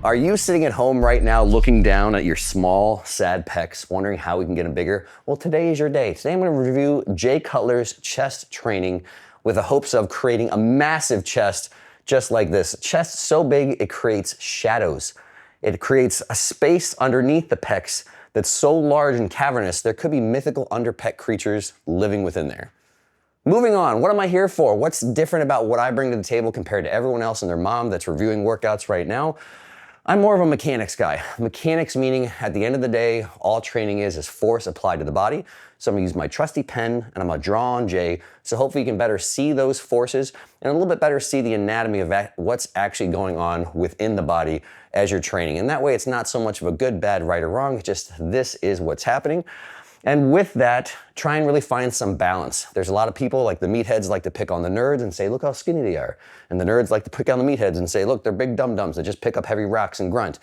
Are you sitting at home right now looking down at your small, sad pecs, wondering how we can get them bigger? Well, today is your day. Today I'm going to review Jay Cutler's chest training with the hopes of creating a massive chest just like this. Chest so big it creates shadows. It creates a space underneath the pecs that's so large and cavernous there could be mythical underpec creatures living within there. Moving on, what am I here for? What's different about what I bring to the table compared to everyone else and their mom that's reviewing workouts right now? I'm more of a mechanics guy. Mechanics meaning at the end of the day, all training is force applied to the body. So I'm gonna use my trusty pen and I'm gonna draw on Jay, so hopefully you can better see those forces and a little bit better see the anatomy of what's actually going on within the body as you're training. And that way it's not so much of a good, bad, right or wrong, it's just this is what's happening. And with that, try and really find some balance. There's a lot of people, like the meatheads, like to pick on the nerds and say, look how skinny they are. And the nerds like to pick on the meatheads and say, look, they're big dum-dums that just pick up heavy rocks and grunt.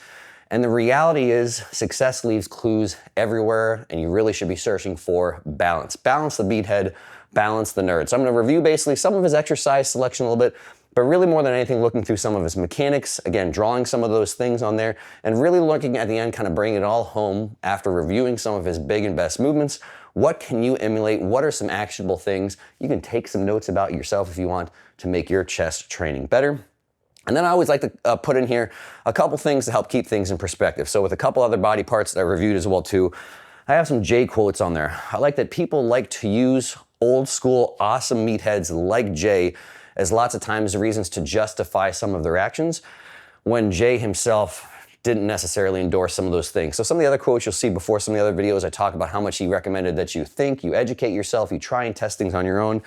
And the reality is success leaves clues everywhere and you really should be searching for balance. Balance the meathead, balance the nerd. So I'm gonna review basically some of his exercise selection a little bit, but really more than anything, looking through some of his mechanics, again, drawing some of those things on there, and really looking at the end, kind of bringing it all home after reviewing some of his big and best movements. What can you emulate? What are some actionable things? You can take some notes about yourself if you want to make your chest training better. And then I always like to put in here a couple things to help keep things in perspective. So with a couple other body parts that I reviewed as well too, I have some Jay quotes on there. I like that people like to use old school awesome meatheads like Jay as lots of times reasons to justify some of their actions when Jay himself didn't necessarily endorse some of those things. So some of the other quotes you'll see before some of the other videos, I talk about how much he recommended that you think, you educate yourself, you try and test things on your own.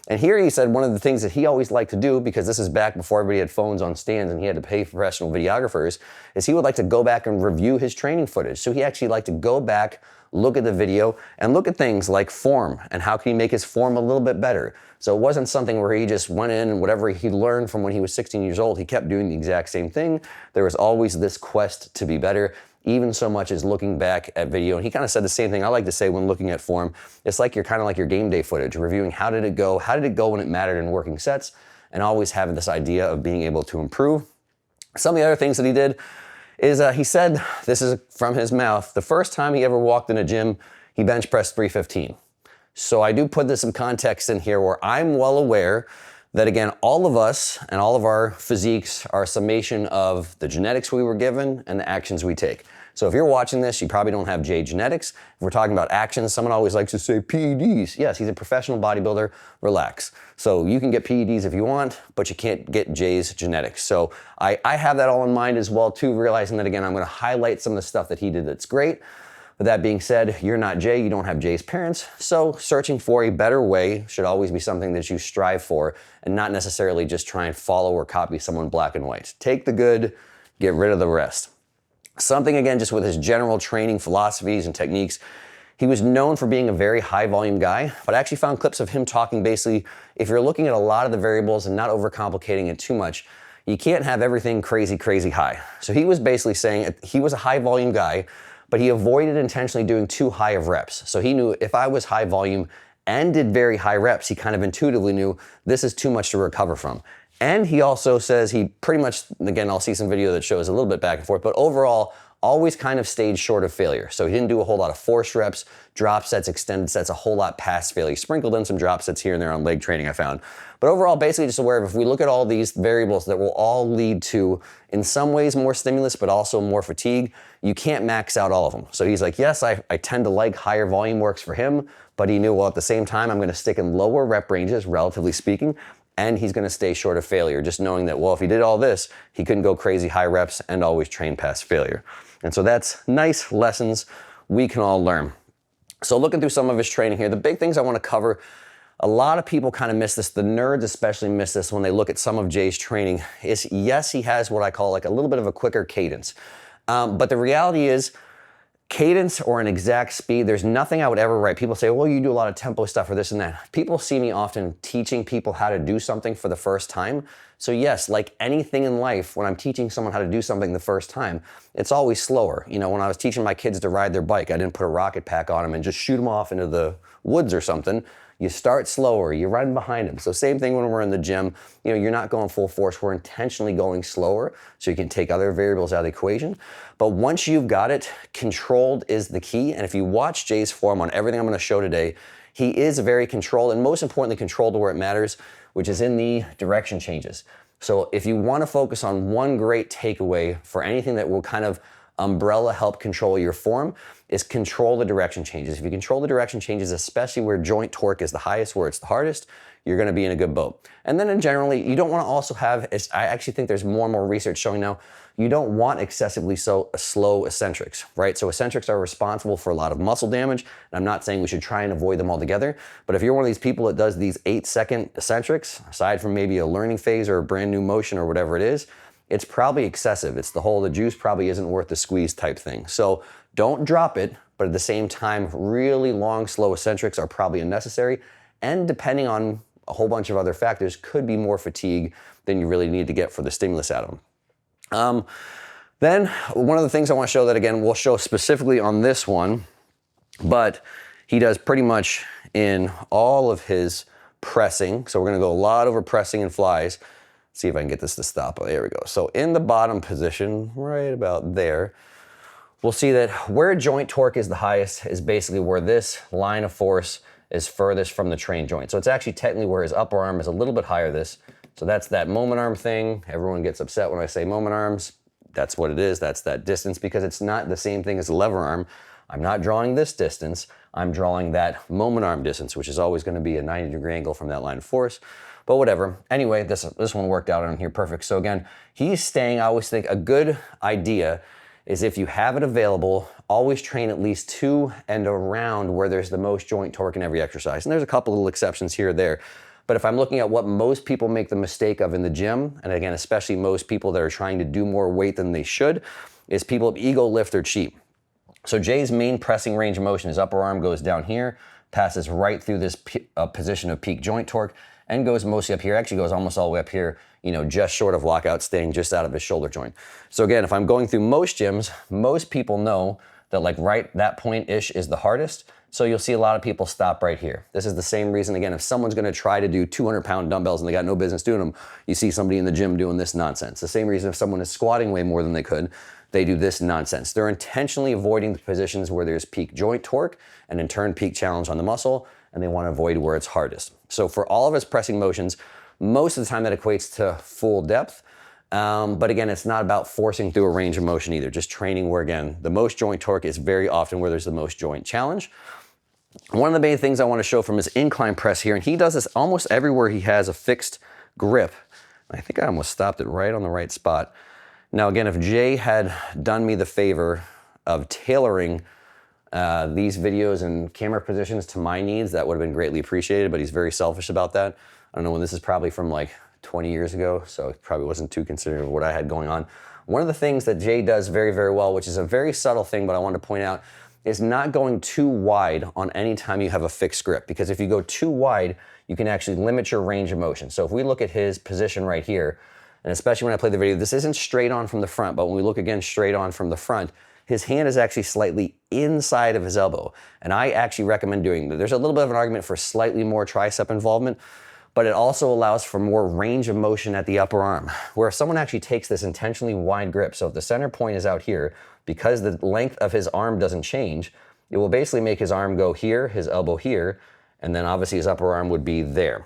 And here he said one of the things that he always liked to do, because this is back before everybody had phones on stands and he had to pay professional videographers, is he would like to go back and review his training footage. So he actually liked to go back, look at the video, and look at things like form and how can he make his form a little bit better. So it wasn't something where he just went in and whatever he learned from when he was 16 years old, he kept doing the exact same thing. There was always this quest to be better, even so much as looking back at video. And he kind of said the same thing I like to say when looking at form. It's like you're kind of like your game day footage, reviewing how did it go when it mattered in working sets, and always having this idea of being able to improve. Some of the other things that he did is he said, this is from his mouth, the first time he ever walked in a gym, he bench pressed 315. So I do put this in context in here where I'm well aware that, again, all of us and all of our physiques are a summation of the genetics we were given and the actions we take. So if you're watching this, you probably don't have Jay genetics. If we're talking about actions, someone always likes to say PEDs. Yes, he's a professional bodybuilder, relax. So you can get PEDs if you want, but you can't get Jay's genetics. So I have that all in mind as well too, realizing that, again, I'm gonna highlight some of the stuff that he did that's great. With that being said, you're not Jay, you don't have Jay's parents, so searching for a better way should always be something that you strive for and not necessarily just try and follow or copy someone black and white. Take the good, get rid of the rest. Something, again, just with his general training philosophies and techniques, he was known for being a very high volume guy, but I actually found clips of him talking basically, if you're looking at a lot of the variables and not overcomplicating it too much, you can't have everything crazy, crazy high. So he was basically saying he was a high volume guy, but he avoided intentionally doing too high of reps. So he knew if I was high volume and did very high reps, he kind of intuitively knew this is too much to recover from. And he also says he pretty much, again, I'll see some video that shows a little bit back and forth, but overall, always kind of stayed short of failure. So he didn't do a whole lot of forced reps, drop sets, extended sets, a whole lot past failure. He sprinkled in some drop sets here and there on leg training, I found. But overall, basically just aware of if we look at all these variables that will all lead to, in some ways, more stimulus, but also more fatigue, you can't max out all of them. So he's like, yes, I tend to like higher volume works for him, but he knew, well, at the same time, I'm gonna stick in lower rep ranges, relatively speaking, and he's gonna stay short of failure, just knowing that, well, if he did all this, he couldn't go crazy high reps and always train past failure. And so that's nice lessons we can all learn. So looking through some of his training here, the big things I wanna cover, a lot of people kind of miss this, the nerds especially miss this when they look at some of Jay's training, is yes, he has what I call like a little bit of a quicker cadence. But the reality is, cadence or an exact speed, there's nothing I would ever write. People say, well, you do a lot of tempo stuff or this and that. People see me often teaching people how to do something for the first time. So yes, like anything in life, when I'm teaching someone how to do something the first time, it's always slower. You know, when I was teaching my kids to ride their bike, I didn't put a rocket pack on them and just shoot them off into the woods or something. You start slower, you run behind him. So same thing when we're in the gym, you're not going full force, we're intentionally going slower so you can take other variables out of the equation. But once you've got it, controlled is the key. And if you watch Jay's form on everything I'm gonna show today, he is very controlled, and most importantly, controlled to where it matters, which is in the direction changes. So if you wanna focus on one great takeaway for anything that will kind of umbrella help control your form, is control the direction changes. If you control the direction changes, especially where joint torque is the highest, where it's the hardest, you're gonna be in a good boat. And then in generally, you don't wanna also have, I actually think there's more and more research showing now, you don't want excessively slow eccentrics, right? So eccentrics are responsible for a lot of muscle damage, and I'm not saying we should try and avoid them altogether, but if you're one of these people that does these 8-second eccentrics, aside from maybe a learning phase or a brand new motion or whatever it is, it's probably excessive. It's the juice probably isn't worth the squeeze type thing. So don't drop it, but at the same time, really long, slow eccentrics are probably unnecessary, and depending on a whole bunch of other factors, could be more fatigue than you really need to get for the stimulus out of them. Then one of the things I want to show that, again, we'll show specifically on this one, but he does pretty much in all of his pressing. So we're going to go a lot over pressing and flies. See if I can get this to stop. Oh, there we go. So in the bottom position, right about there, we'll see that where joint torque is the highest is basically where this line of force is furthest from the trained joint. So it's actually technically where his upper arm is a little bit higher So that's that moment arm thing. Everyone gets upset when I say moment arms. That's what it is. That's that distance, because it's not the same thing as a lever arm. I'm not drawing this distance. I'm drawing that moment arm distance, which is always going to be a 90-degree angle from that line of force. But whatever. Anyway, this one worked out on here perfect. So again, he's staying, I always think a good idea is if you have it available, always train at least 2 and around where there's the most joint torque in every exercise. And there's a couple little exceptions here or there. But if I'm looking at what most people make the mistake of in the gym, and again, especially most people that are trying to do more weight than they should, is people ego lift or cheat. So Jay's main pressing range of motion, his upper arm goes down here, passes right through this position of peak joint torque, and goes mostly up here, actually goes almost all the way up here, just short of lockout, staying just out of his shoulder joint. So again, if I'm going through most gyms, most people know that right that point-ish is the hardest. So you'll see a lot of people stop right here. This is the same reason, again, if someone's gonna try to do 200-pound dumbbells and they got no business doing them, you see somebody in the gym doing this nonsense. The same reason if someone is squatting way more than they could, they do this nonsense. They're intentionally avoiding the positions where there's peak joint torque and in turn peak challenge on the muscle, and they wanna avoid where it's hardest. So for all of his pressing motions, most of the time that equates to full depth. But again, it's not about forcing through a range of motion either, just training where, again, the most joint torque is very often where there's the most joint challenge. One of the main things I want to show from his incline press here, and he does this almost everywhere he has a fixed grip. I think I almost stopped it right on the right spot. Now again, if Jay had done me the favor of tailoring these videos and camera positions to my needs, that would have been greatly appreciated, but he's very selfish about that. I don't know when this is probably from 20 years ago, so it probably wasn't too considerate of what I had going on. One of the things that Jay does very, very well, which is a very subtle thing, but I wanted to point out, is not going too wide on any time you have a fixed grip, because if you go too wide, you can actually limit your range of motion. So if we look at his position right here, and especially when I play the video, this isn't straight on from the front, but when we look again straight on from the front, his hand is actually slightly inside of his elbow. And I actually recommend doing that. There's a little bit of an argument for slightly more tricep involvement, but it also allows for more range of motion at the upper arm, where if someone actually takes this intentionally wide grip, so if the center point is out here, because the length of his arm doesn't change, it will basically make his arm go here, his elbow here, and then obviously his upper arm would be there.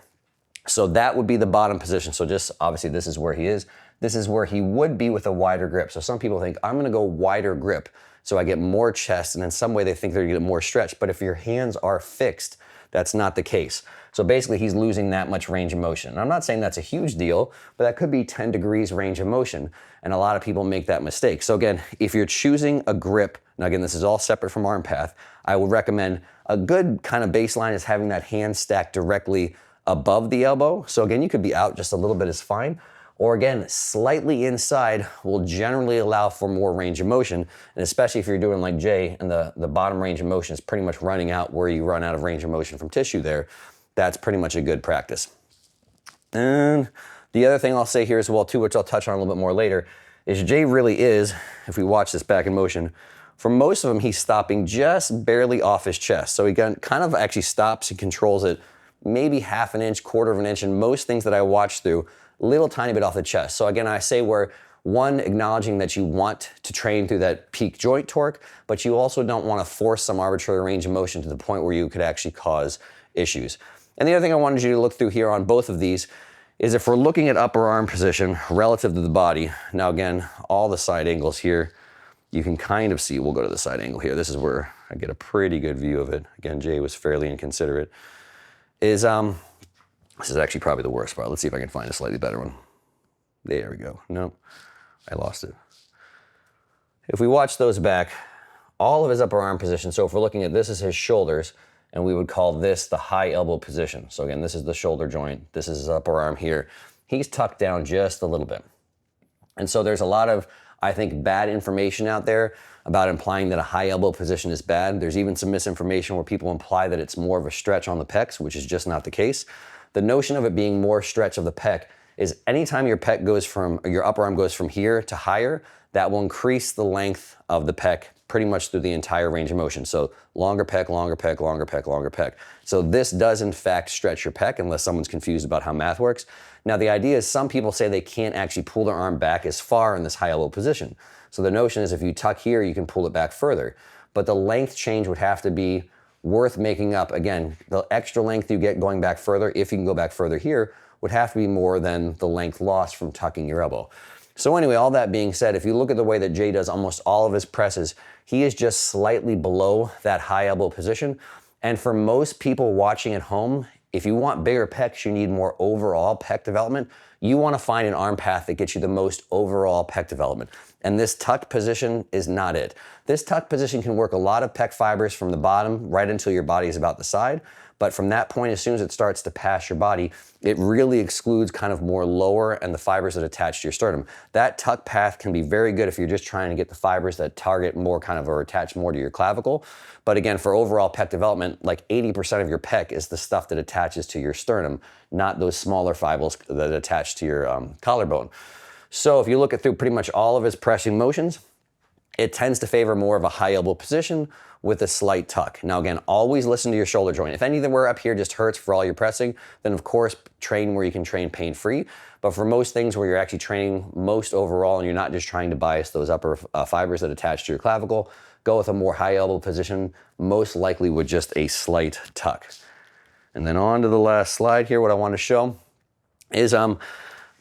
So that would be the bottom position. So just obviously this is where he is. This is where he would be with a wider grip. So some people think, I'm gonna go wider grip so I get more chest, and in some way they think they're gonna get more stretch. But if your hands are fixed, that's not the case. So basically he's losing that much range of motion. And I'm not saying that's a huge deal, but that could be 10 degrees range of motion. And a lot of people make that mistake. So again, if you're choosing a grip, now again, this is all separate from arm path, I would recommend a good kind of baseline is having that hand stacked directly above the elbow. So again, you could be out just a little bit is fine. Or again, slightly inside will generally allow for more range of motion. And especially if you're doing like Jay and the bottom range of motion is pretty much running out where you run out of range of motion from tissue there, that's pretty much a good practice. And the other thing I'll say here as well too, which I'll touch on a little bit more later, is Jay really is, if we watch this back in motion, for most of them, he's stopping just barely off his chest. So he kind of actually stops and controls it maybe half an inch, quarter of an inch, and most things that I watch through, little tiny bit off the chest. So again, I say we're one, acknowledging that you want to train through that peak joint torque, but you also don't want to force some arbitrary range of motion to the point where you could actually cause issues. And the other thing I wanted you to look through here on both of these is if we're looking at upper arm position relative to the body. Now again, all the side angles here, you can kind of see, we'll go to the side angle here. This is where I get a pretty good view of it. Again, Jay was fairly inconsiderate. This is actually probably the worst part. Let's see if I can find a slightly better one. There we go. Nope. I lost it. If we watch those back, all of his upper arm position, so if we're looking at this is his shoulders, and we would call this the high elbow position. So again, this is the shoulder joint, this is his upper arm here. He's tucked down just a little bit. And so there's a lot of, I think, bad information out there about implying that a high elbow position is bad. There's even some misinformation where people imply that it's more of a stretch on the pecs, which is just not the case. The notion of it being more stretch of the pec is anytime your pec goes from, or your upper arm goes from here to higher, that will increase the length of the pec pretty much through the entire range of motion. So longer pec, longer pec, longer pec, longer pec. So this does in fact stretch your pec unless someone's confused about how math works. Now the idea is some people say they can't actually pull their arm back as far in this high elbow position. So the notion is if you tuck here, you can pull it back further. But the length change would have to be worth making up. Again, the extra length you get going back further, if you can go back further here, would have to be more than the length lost from tucking your elbow. So anyway, all that being said, if you look at the way that Jay does almost all of his presses, he is just slightly below that high elbow position. And for most people watching at home, if you want bigger pecs, you need more overall pec development. You want to find an arm path that gets you the most overall pec development. And this tucked position is not it. This tucked position can work a lot of pec fibers from the bottom right until your body is about the side. But from that point, as soon as it starts to pass your body, it really excludes kind of more lower and the fibers that attach to your sternum. That tuck path can be very good if you're just trying to get the fibers that target more kind of or attach more to your clavicle. But again, for overall pec development, like 80% of your pec is the stuff that attaches to your sternum, not those smaller fibers that attach to your collarbone. So if you look at through pretty much all of his pressing motions, it tends to favor more of a high elbow position with a slight tuck. Now again, always listen to your shoulder joint. If anywhere up here just hurts for all your pressing, then of course train where you can train pain-free. But for most things where you're actually training most overall and you're not just trying to bias those upper fibers that attach to your clavicle, go with a more high elbow position, most likely with just a slight tuck. And then on to the last slide here, what I want to show is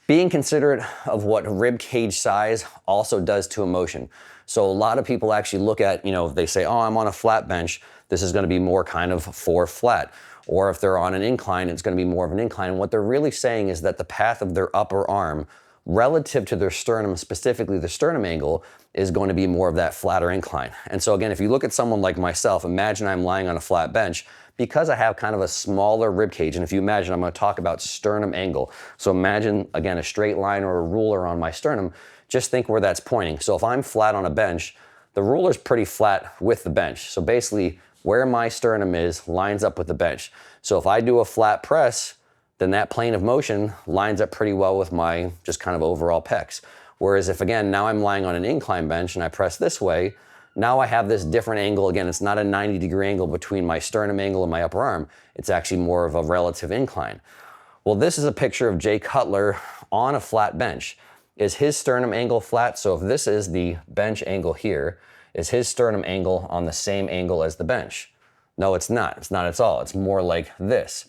being considerate of what rib cage size also does to a motion. So a lot of people actually look at, they say, oh, I'm on a flat bench, this is going to be more kind of for flat. Or if they're on an incline, it's going to be more of an incline. And what they're really saying is that the path of their upper arm relative to their sternum, specifically the sternum angle, is going to be more of that flatter incline. And so again, if you look at someone like myself, imagine I'm lying on a flat bench, because I have kind of a smaller rib cage, and if you imagine, I'm going to talk about sternum angle. So imagine, again, a straight line or a ruler on my sternum. Just think where that's pointing. So if I'm flat on a bench, the ruler's pretty flat with the bench. So basically, where my sternum is lines up with the bench. So if I do a flat press, then that plane of motion lines up pretty well with my just kind of overall pecs. Whereas if, again, now I'm lying on an incline bench and I press this way, now I have this different angle. Again, it's not a 90-degree angle between my sternum angle and my upper arm. It's actually more of a relative incline. Well, this is a picture of Jay Cutler on a flat bench. Is his sternum angle flat? So if this is the bench angle here, is his sternum angle on the same angle as the bench? No, it's not. It's not at all. It's more like this.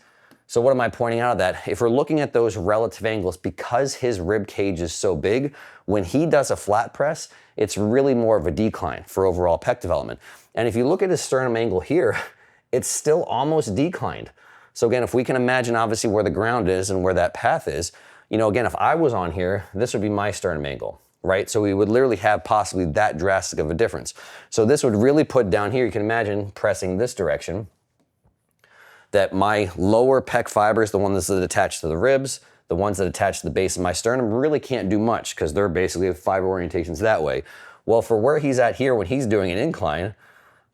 So what am I pointing out of that? If we're looking at those relative angles, because his rib cage is so big, when he does a flat press, it's really more of a decline for overall pec development. And if you look at his sternum angle here, it's still almost declined. So again, if we can imagine obviously where the ground is and where that path is, again, if I was on here, this would be my sternum angle, right? So we would literally have possibly that drastic of a difference. So this would really put down here, you can imagine pressing this direction, that my lower pec fibers, the ones that attach to the ribs, the ones that attach to the base of my sternum, really can't do much because they're basically fiber orientations that way. Well, for where he's at here when he's doing an incline,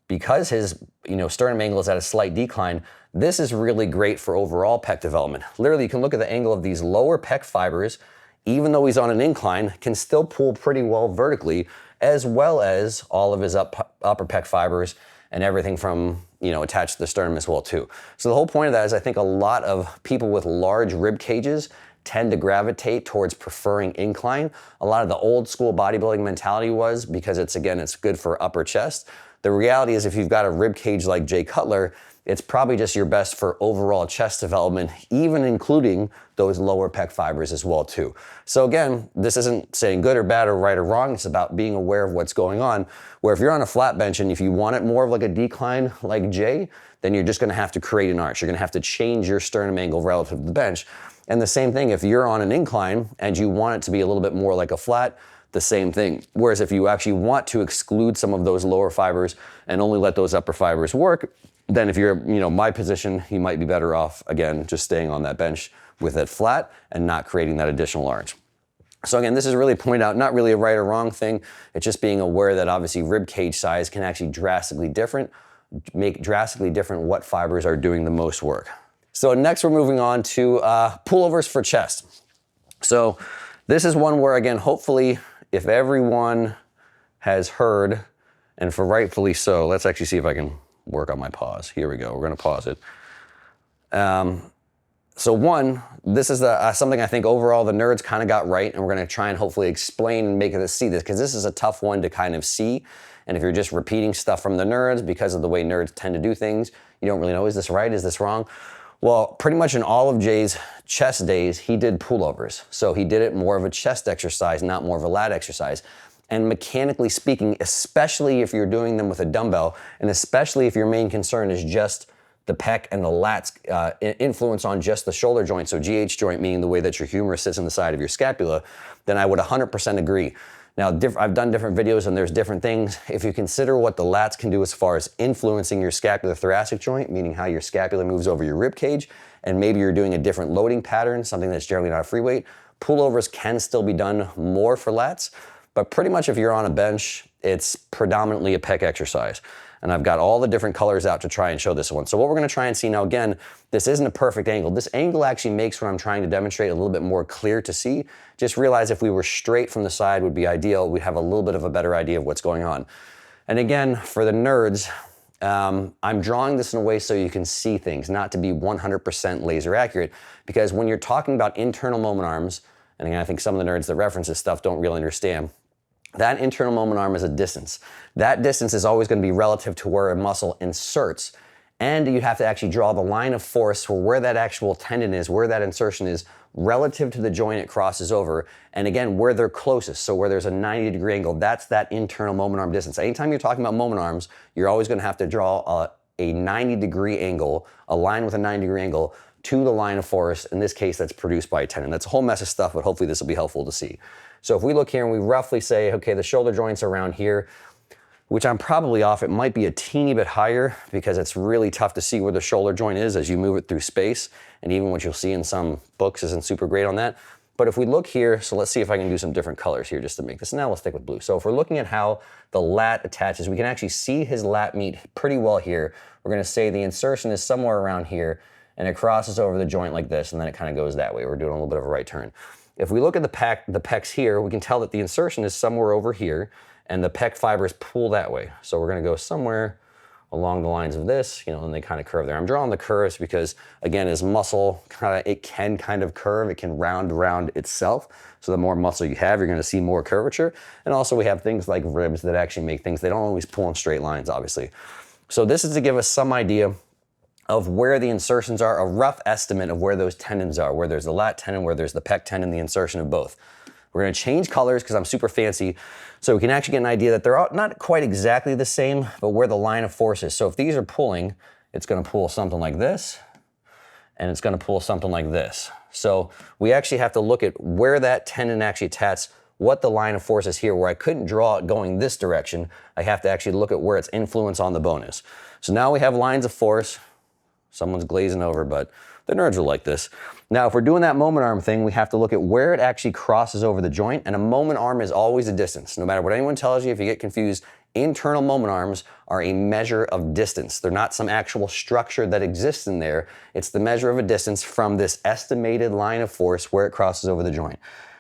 because his sternum angle is at a slight decline, this is really great for overall pec development. Literally, you can look at the angle of these lower pec fibers, even though he's on an incline, can still pull pretty well vertically, as well as all of his upper pec fibers and everything from, attached to the sternum as well too. So the whole point of that is I think a lot of people with large rib cages tend to gravitate towards preferring incline. A lot of the old school bodybuilding mentality was because it's good for upper chest. The reality is if you've got a rib cage like Jay Cutler, it's probably just your best for overall chest development, even including those lower pec fibers as well too. So again, this isn't saying good or bad or right or wrong. It's about being aware of what's going on. Where if you're on a flat bench and if you want it more of like a decline like Jay, then you're just gonna have to create an arch. You're gonna have to change your sternum angle relative to the bench. And the same thing, if you're on an incline and you want it to be a little bit more like a flat, the same thing. Whereas if you actually want to exclude some of those lower fibers and only let those upper fibers work, then if you're, my position, you might be better off, again, just staying on that bench with it flat and not creating that additional arch. So again, this is really pointed out, not really a right or wrong thing. It's just being aware that obviously rib cage size can actually make drastically different what fibers are doing the most work. So next we're moving on to pullovers for chest. So this is one where, again, hopefully if everyone has heard, and for rightfully so, let's actually see if I can work on my pause. Here we go, we're gonna pause it. So one, this is something I think overall the nerds kind of got right, and we're gonna try and hopefully explain and make it see this, because this is a tough one to kind of see. And if you're just repeating stuff from the nerds because of the way nerds tend to do things, you don't really know, is this right, is this wrong? Well, pretty much in all of Jay's chest days, he did pullovers. So he did it more of a chest exercise, not more of a lat exercise. And mechanically speaking, especially if you're doing them with a dumbbell, and especially if your main concern is just the pec and the lats influence on just the shoulder joint, so GH joint meaning the way that your humerus sits in the side of your scapula, then I would 100% agree. Now, I've done different videos and there's different things. If you consider what the lats can do as far as influencing your scapular-thoracic joint, meaning how your scapula moves over your rib cage, and maybe you're doing a different loading pattern, something that's generally not a free weight, pullovers can still be done more for lats, but pretty much if you're on a bench, it's predominantly a pec exercise. And I've got all the different colors out to try and show this one. So what we're gonna try and see now, again, this isn't a perfect angle. This angle actually makes what I'm trying to demonstrate a little bit more clear to see. Just realize if we were straight from the side would be ideal. We'd have a little bit of a better idea of what's going on. And again, for the nerds, I'm drawing this in a way so you can see things, not to be 100% laser accurate, because when you're talking about internal moment arms, and again, I think some of the nerds that reference this stuff don't really understand, that internal moment arm is a distance. That distance is always going to be relative to where a muscle inserts. And you have to actually draw the line of force for where that actual tendon is, where that insertion is, relative to the joint it crosses over. And again, where they're closest. So where there's a 90-degree angle, that's that internal moment arm distance. Anytime you're talking about moment arms, you're always going to have to draw a 90-degree angle, a line with a 90-degree angle to the line of force. In this case, that's produced by a tendon. That's a whole mess of stuff, but hopefully this will be helpful to see. So if we look here and we roughly say, okay, the shoulder joint's around here, which I'm probably off. It might be a teeny bit higher because it's really tough to see where the shoulder joint is as you move it through space. And even what you'll see in some books isn't super great on that. But if we look here, so let's see if I can do some different colors here just to make this. Now let's stick with blue. So if we're looking at how the lat attaches, we can actually see his lat meet pretty well here. We're gonna say the insertion is somewhere around here and it crosses over the joint like this and then it kind of goes that way. We're doing a little bit of a right turn. If we look at the pecs here, we can tell that the insertion is somewhere over here and the pec fibers pull that way. So we're gonna go somewhere along the lines of this, and they kind of curve there. I'm drawing the curves because, again, as muscle, it can kind of curve, it can round around itself. So the more muscle you have, you're gonna see more curvature. And also we have things like ribs that actually make things, they don't always pull in straight lines, obviously. So this is to give us some idea of where the insertions are, a rough estimate of where those tendons are, where there's the lat tendon, where there's the pec tendon, the insertion of both. We're gonna change colors because I'm super fancy, so we can actually get an idea that they're not quite exactly the same, but where the line of force is. So if these are pulling, it's gonna pull something like this, and it's gonna pull something like this. So we actually have to look at where that tendon actually attaches, what the line of force is here, where I couldn't draw it going this direction. I have to actually look at where its influence on the bone is. So now we have lines of force. Someone's glazing over, but the nerds are like this. Now, if we're doing that moment arm thing, we have to look at where it actually crosses over the joint, and a moment arm is always a distance. No matter what anyone tells you, if you get confused, internal moment arms are a measure of distance. They're not some actual structure that exists in there. It's the measure of a distance from this estimated line of force where it crosses over the joint.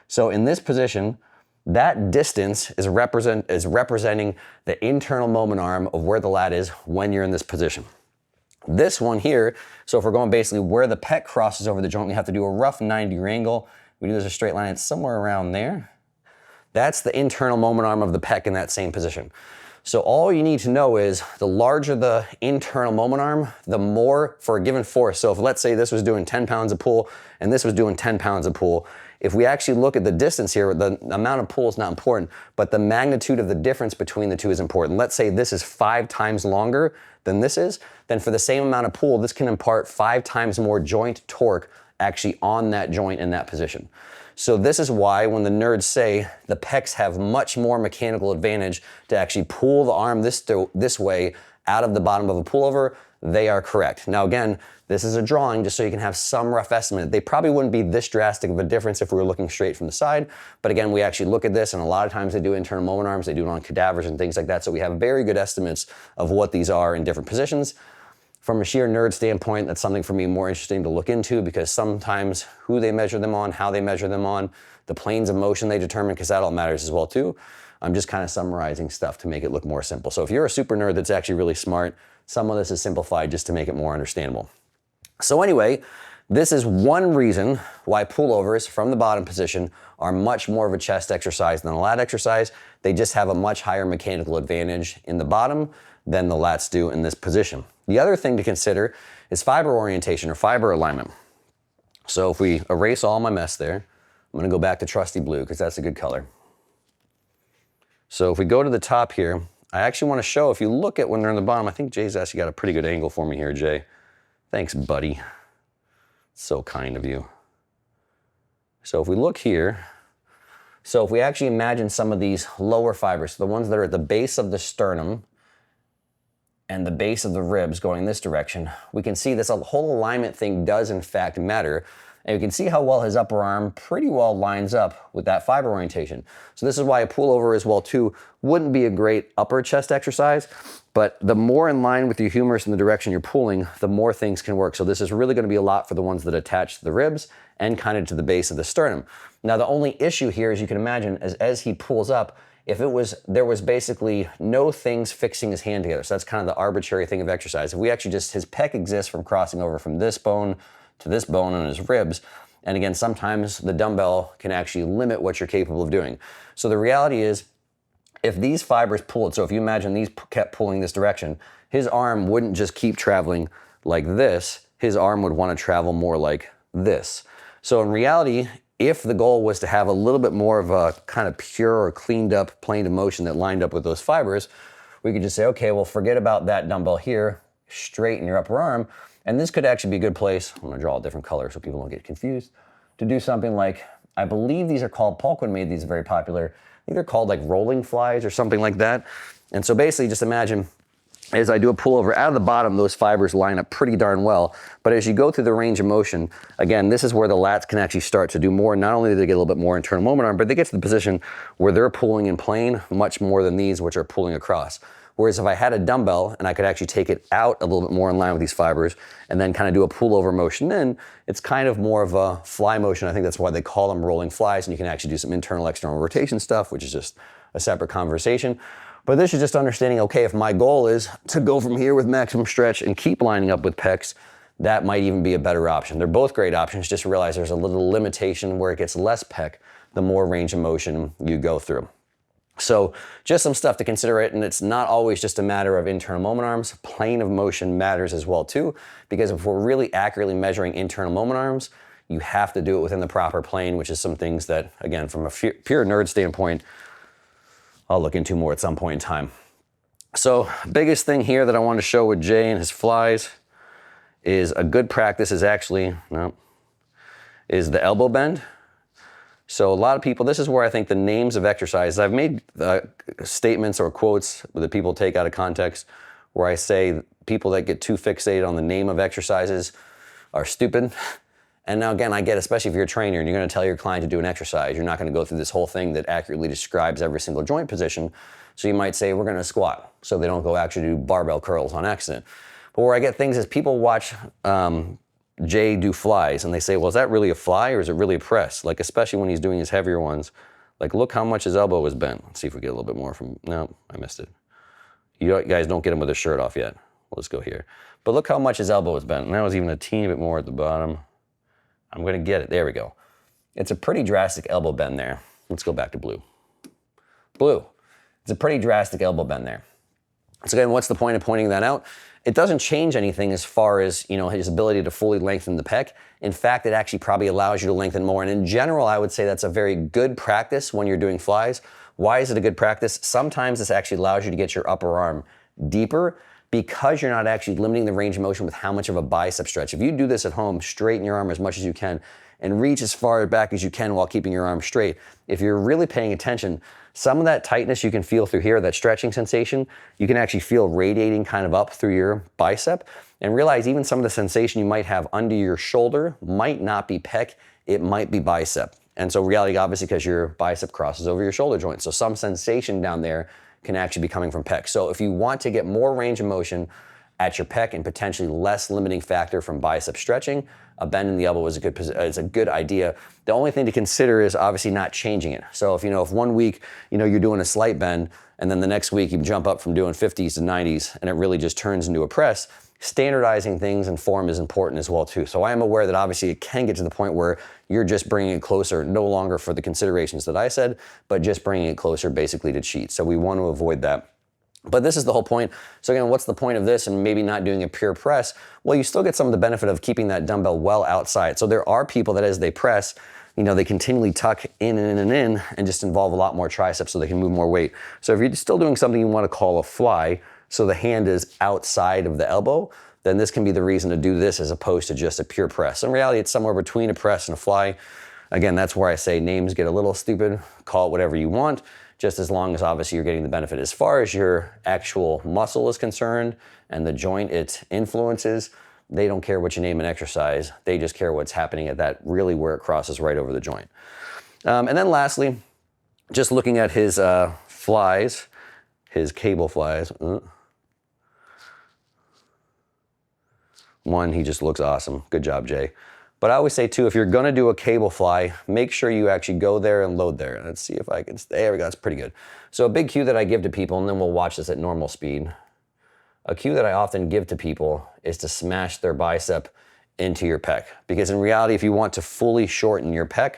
So in this position, That distance is representing the internal moment arm of where the lat is when you're in this position. This one here, so if we're going basically where the pec crosses over the joint, we have to do a rough 90-degree angle. We do this a straight line, it's somewhere around there. That's the internal moment arm of the pec in that same position. So all you need to know is the larger the internal moment arm, the more for a given force. So if let's say this was doing 10 pounds of pull and this was doing 10 pounds of pull, if we actually look at the distance here, the amount of pull is not important, but the magnitude of the difference between the two is important. Let's say this is 5 times longer than this is, then for the same amount of pull, this can impart 5 times more joint torque actually on that joint in that position. So this is why when the nerds say the pecs have much more mechanical advantage to actually pull the arm this way out of the bottom of a pullover, they are correct. Now again, this is a drawing just so you can have some rough estimate. They probably wouldn't be this drastic of a difference if we were looking straight from the side, but again, we actually look at this and a lot of times they do internal moment arms, they do it on cadavers and things like that, so we have very good estimates of what these are in different positions. From a sheer nerd standpoint, that's something for me more interesting to look into because sometimes who they measure them on, how they measure them on, the planes of motion they determine, because that all matters as well too. I'm just kind of summarizing stuff to make it look more simple. So if you're a super nerd that's actually really smart, some of this is simplified just to make it more understandable. So anyway, this is one reason why pullovers from the bottom position are much more of a chest exercise than a lat exercise. They just have a much higher mechanical advantage in the bottom than the lats do in this position. The other thing to consider is fiber orientation or fiber alignment. So if we erase all my mess there, I'm gonna go back to trusty blue because that's a good color. So if we go to the top here, I actually wanna show, if you look at when they're in the bottom, I think Jay's actually got a pretty good angle for me here, Jay. Thanks, buddy. So kind of you. So if we look here, so if we actually imagine some of these lower fibers, the ones that are at the base of the sternum and the base of the ribs going this direction, we can see this whole alignment thing does in fact matter. And you can see how well his upper arm pretty well lines up with that fiber orientation. So this is why a pullover as well too wouldn't be a great upper chest exercise, but the more in line with your humerus in the direction you're pulling, the more things can work. So this is really gonna be a lot for the ones that attach to the ribs and kind of to the base of the sternum. Now the only issue here, as you can imagine, is as he pulls up, if there was basically no things fixing his hand together. So that's kind of the arbitrary thing of exercise. If we actually just, his pec exists from crossing over from this bone to this bone on his ribs. And again, sometimes the dumbbell can actually limit what you're capable of doing. So the reality is, if these fibers pulled, so if you imagine these kept pulling this direction, his arm wouldn't just keep traveling like this, his arm would want to travel more like this. So in reality, if the goal was to have a little bit more of a kind of pure or cleaned up plane of motion that lined up with those fibers, we could just say, okay, well, forget about that dumbbell here, straighten your upper arm. And this could actually be a good place, I'm gonna draw a different color so people don't get confused, to do something like, I believe these are called, Paulquin made these very popular, I think they're called like rolling flies or something like that. And so basically just imagine, as I do a pullover out of the bottom, those fibers line up pretty darn well. But as you go through the range of motion, again, this is where the lats can actually start to do more. Not only do they get a little bit more internal moment arm, but they get to the position where they're pulling in plane much more than these, which are pulling across. Whereas if I had a dumbbell and I could actually take it out a little bit more in line with these fibers and then kind of do a pullover motion in, it's kind of more of a fly motion. I think that's why they call them rolling flies, and you can actually do some internal, external rotation stuff, which is just a separate conversation. But this is just understanding, okay, if my goal is to go from here with maximum stretch and keep lining up with pecs, that might even be a better option. They're both great options, just realize there's a little limitation where it gets less pec, the more range of motion you go through. So just some stuff to consider it, and it's not always just a matter of internal moment arms. Plane of motion matters as well too, because if we're really accurately measuring internal moment arms, you have to do it within the proper plane, which is some things that, again, from a pure nerd standpoint, I'll look into more at some point in time. So biggest thing here that I wanted to show with Jay and his flies is a good practice is actually, is the elbow bend. So a lot of people, this is where I think the names of exercises, I've made statements or quotes that people take out of context where I say people that get too fixated on the name of exercises are stupid. And now again, I get, especially if you're a trainer and you're gonna tell your client to do an exercise, you're not gonna go through this whole thing that accurately describes every single joint position. So you might say, we're gonna squat, so they don't go actually do barbell curls on accident. But where I get things is people watch Jay do flies and they say, well, is that really a fly or is it really a press? Like, especially when he's doing his heavier ones, Like, look how much his elbow was bent. Let's see if we get a little bit more from, no, I missed it. You guys don't get him with his shirt off yet. Let's go here. But look how much his elbow was bent. And that was even a teeny bit more at the bottom. I'm gonna get it, there we go. It's a pretty drastic elbow bend there. Let's go back to blue. Blue, it's a pretty drastic elbow bend there. So again, what's the point of pointing that out? It doesn't change anything as far as, you know, his ability to fully lengthen the pec. In fact, it actually probably allows you to lengthen more. And in general, I would say that's a very good practice when you're doing flies. Why is it a good practice? Sometimes this actually allows you to get your upper arm deeper because you're not actually limiting the range of motion with how much of a bicep stretch. If you do this at home, straighten your arm as much as you can and reach as far back as you can while keeping your arm straight. If you're really paying attention, some of that tightness you can feel through here, that stretching sensation, you can actually feel radiating kind of up through your bicep, and realize even some of the sensation you might have under your shoulder might not be pec, it might be bicep. And so reality, obviously, because your bicep crosses over your shoulder joint. So some sensation down there can actually be coming from pec. So if you want to get more range of motion at your pec and potentially less limiting factor from bicep stretching, a bend in the elbow is a good idea. The only thing to consider is obviously not changing it. So if, you know, if 1 week, you know, you're doing a slight bend and then the next week you jump up from doing 50s to 90s and it really just turns into a press, standardizing things and form is important as well too. So I am aware that obviously it can get to the point where you're just bringing it closer, no longer for the considerations that I said, but just bringing it closer basically to cheat. So we want to avoid that. But this is the whole point. So again, what's the point of this and maybe not doing a pure press? Well, you still get some of the benefit of keeping that dumbbell well outside. So there are people that as they press, you know, they continually tuck in and in and in and just involve a lot more triceps so they can move more weight. So if you're still doing something you want to call a fly, so the hand is outside of the elbow, then this can be the reason to do this as opposed to just a pure press. In reality, it's somewhere between a press and a fly. Again, that's where I say names get a little stupid. Call it whatever you want, just as long as obviously you're getting the benefit. As far as your actual muscle is concerned and the joint it influences, they don't care what you name an exercise. They just care what's happening at that really where it crosses right over the joint. And then lastly, just looking at his flies, his cable flies. One, he just looks awesome. Good job, Jay. But I always say too, if you're gonna do a cable fly, make sure you actually go there and load there. Let's see if I can, there we go, that's pretty good. So a big cue that I give to people, and then we'll watch this at normal speed. A cue that I often give to people is to smash their bicep into your pec. Because in reality, if you want to fully shorten your pec,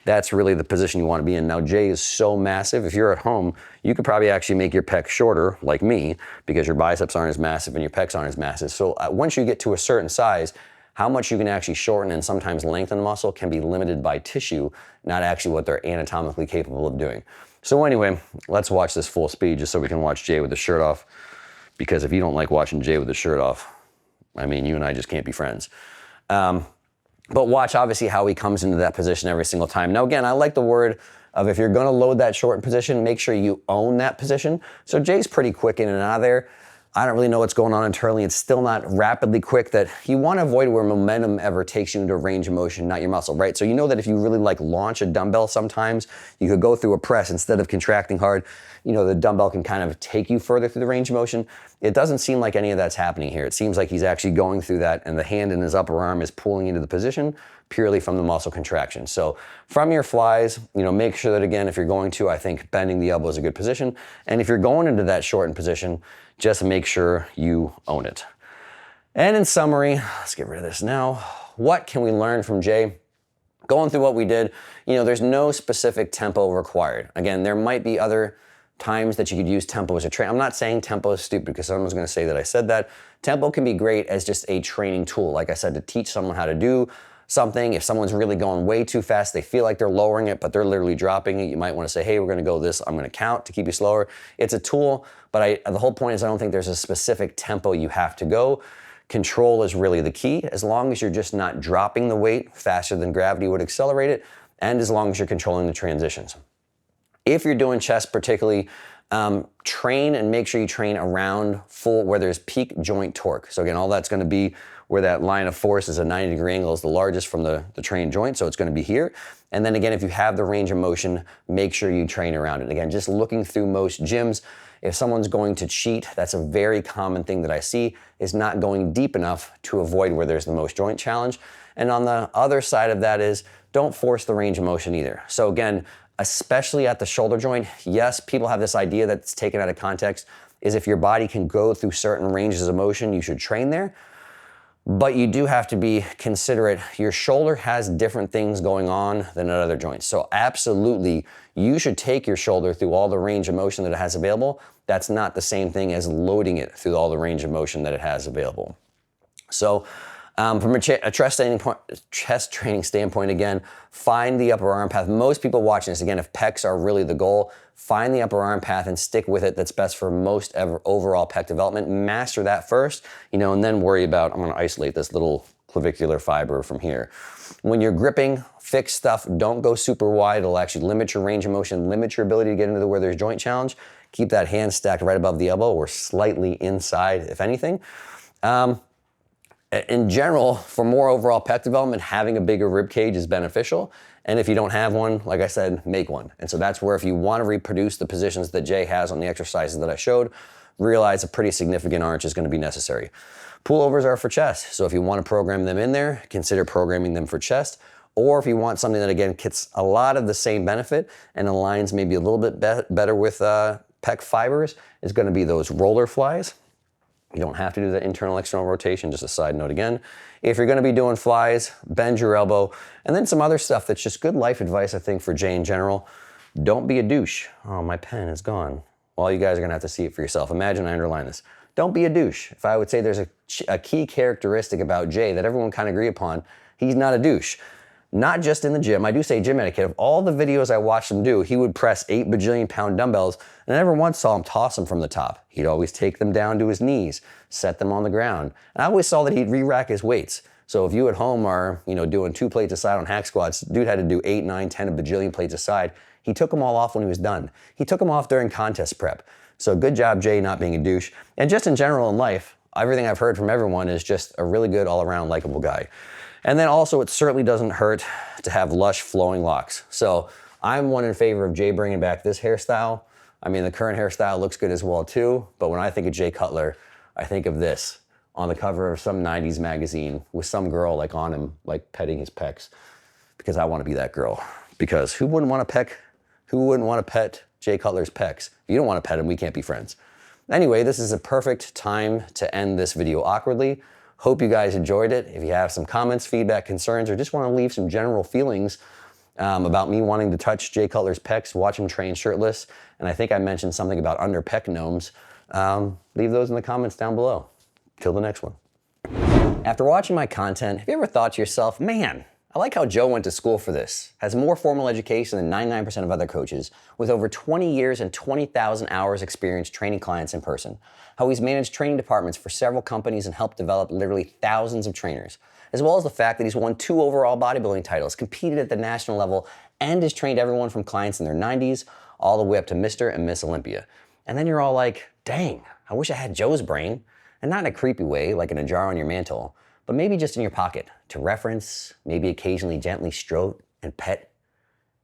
that's really the position you want to be in. Now, Jay is so massive. If you're at home, you could probably actually make your pec shorter, like me, because your biceps aren't as massive and your pecs aren't as massive. So once you get to a certain size, how much you can actually shorten and sometimes lengthen muscle can be limited by tissue, not actually what they're anatomically capable of doing. So anyway, let's watch this full speed just so we can watch Jay with the shirt off. Because if you don't like watching Jay with the shirt off, I mean, you and I just can't be friends. But watch obviously how he comes into that position every single time. Now again, I like the word of if you're gonna load that shortened position, make sure you own that position. So Jay's pretty quick in and out of there. I don't really know what's going on internally. It's still not rapidly quick. That you want to avoid where momentum ever takes you into a range of motion, not your muscle, right? So you know that if you really like launch a dumbbell sometimes, you could go through a press instead of contracting hard. You know, the dumbbell can kind of take you further through the range of motion. It doesn't seem like any of that's happening here. It seems like he's actually going through that and the hand in his upper arm is pulling into the position purely from the muscle contraction. So from your flies, you know, make sure that again, if you're going to, I think bending the elbow is a good position. And if you're going into that shortened position, just make sure you own it. And in summary, let's get rid of this now. What can we learn from Jay? Going through what we did, you know, there's no specific tempo required. Again, there might be other times that you could use tempo as a train. I'm not saying tempo is stupid because someone's gonna say that I said that. Tempo can be great as just a training tool. Like I said, to teach someone how to do something. If someone's really going way too fast, they feel like they're lowering it, but they're literally dropping it. You might want to say, hey, we're going to go this. I'm going to count to keep you slower. It's a tool, but the whole point is I don't think there's a specific tempo you have to go. Control is really the key. As long as you're just not dropping the weight faster than gravity would accelerate it, and as long as you're controlling the transitions. If you're doing chest particularly, train and make sure you train around full where there's peak joint torque. So again, all that's going to be where that line of force is a 90-degree angle is the largest from the trained joint, so it's going to be here. And then again, if you have the range of motion, make sure you train around it. Again, just looking through most gyms, if someone's going to cheat, that's a very common thing that I see, is not going deep enough to avoid where there's the most joint challenge. And on the other side of that is don't force the range of motion either. So again, especially at the shoulder joint, yes, people have this idea that's taken out of context, is if your body can go through certain ranges of motion, you should train there. But you do have to be considerate. Your shoulder has different things going on than at other joints. So absolutely, you should take your shoulder through all the range of motion that it has available. That's not the same thing as loading it through all the range of motion that it has available. So from a chest training standpoint, again, find the upper arm path. Most people watching this, again, if pecs are really the goal, find the upper arm path and stick with it. That's best for most overall pec development. Master that first, and then worry about, I'm gonna isolate this little clavicular fiber from here. When you're gripping, fix stuff, don't go super wide. It'll actually limit your range of motion, limit your ability to get into where there's joint challenge. Keep that hand stacked right above the elbow or slightly inside, if anything. In general, for more overall pec development, having a bigger rib cage is beneficial. And if you don't have one, like I said, make one. And so that's where if you want to reproduce the positions that Jay has on the exercises that I showed, realize a pretty significant arch is going to be necessary. Pullovers are for chest. So if you want to program them in there, consider programming them for chest. Or if you want something that, again, gets a lot of the same benefit and aligns maybe a little bit better with pec fibers, is going to be those roller flies. You don't have to do the internal external rotation, just a side note again. If you're gonna be doing flies, bend your elbow. And then some other stuff that's just good life advice, I think, for Jay in general. Don't be a douche. Oh, my pen is gone. Well, you guys are gonna have to see it for yourself. Imagine I underline this. Don't be a douche. If I would say there's a key characteristic about Jay that everyone kind of agree upon, he's not a douche. Not just in the gym. I do say gym etiquette. Of all the videos I watched him do, he would press 8 bajillion pound dumbbells, and I never once saw him toss them from the top. He'd always take them down to his knees, set them on the ground. And I always saw that he'd re-rack his weights. So if you at home are, doing 2 plates aside on hack squats, dude had to do 8, 9, 10, a bajillion plates aside. He took them all off when he was done. He took them off during contest prep. So good job, Jay, not being a douche. And just in general in life, everything I've heard from everyone is just a really good all-around likable guy. And then also, it certainly doesn't hurt to have lush flowing locks. So I'm one in favor of Jay bringing back this hairstyle. I mean, the current hairstyle looks good as well too, but when I think of Jay Cutler, I think of this on the cover of some 90s magazine with some girl like on him, like petting his pecs, because I want to be that girl. Because who wouldn't want to pet Jay Cutler's pecs? If you don't want to pet him, we can't be friends. Anyway, this is a perfect time to end this video awkwardly. Hope you guys enjoyed it. If you have some comments, feedback, concerns, or just want to leave some general feelings about me wanting to touch Jay Cutler's pecs, watch him train shirtless, and I think I mentioned something about under pec gnomes, leave those in the comments down below. Till the next one. After watching my content, have you ever thought to yourself, man, I like how Joe went to school for this, has more formal education than 99% of other coaches, with over 20 years and 20,000 hours experience training clients in person, how he's managed training departments for several companies and helped develop literally thousands of trainers, as well as the fact that he's won 2 overall bodybuilding titles, competed at the national level, and has trained everyone from clients in their 90s all the way up to Mr. and Miss Olympia. And then you're all like, dang, I wish I had Joe's brain, and not in a creepy way like in a jar on your mantle, but maybe just in your pocket to reference, maybe occasionally gently stroke and pet,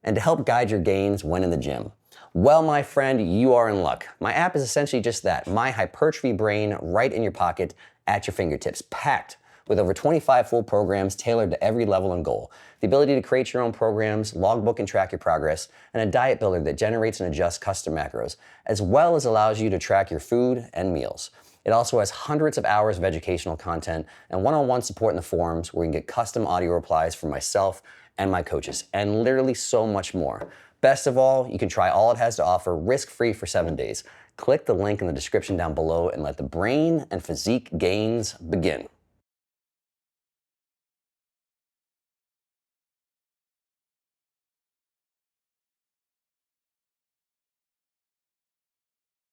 and to help guide your gains when in the gym. Well, my friend, you are in luck. My app is essentially just that, my hypertrophy brain right in your pocket at your fingertips, packed with over 25 full programs tailored to every level and goal. The ability to create your own programs, logbook and track your progress, and a diet builder that generates and adjusts custom macros, as well as allows you to track your food and meals. It also has hundreds of hours of educational content and one-on-one support in the forums where you can get custom audio replies from myself and my coaches, and literally so much more. Best of all, you can try all it has to offer risk-free for 7 days. Click the link in the description down below and let the brain and physique gains begin.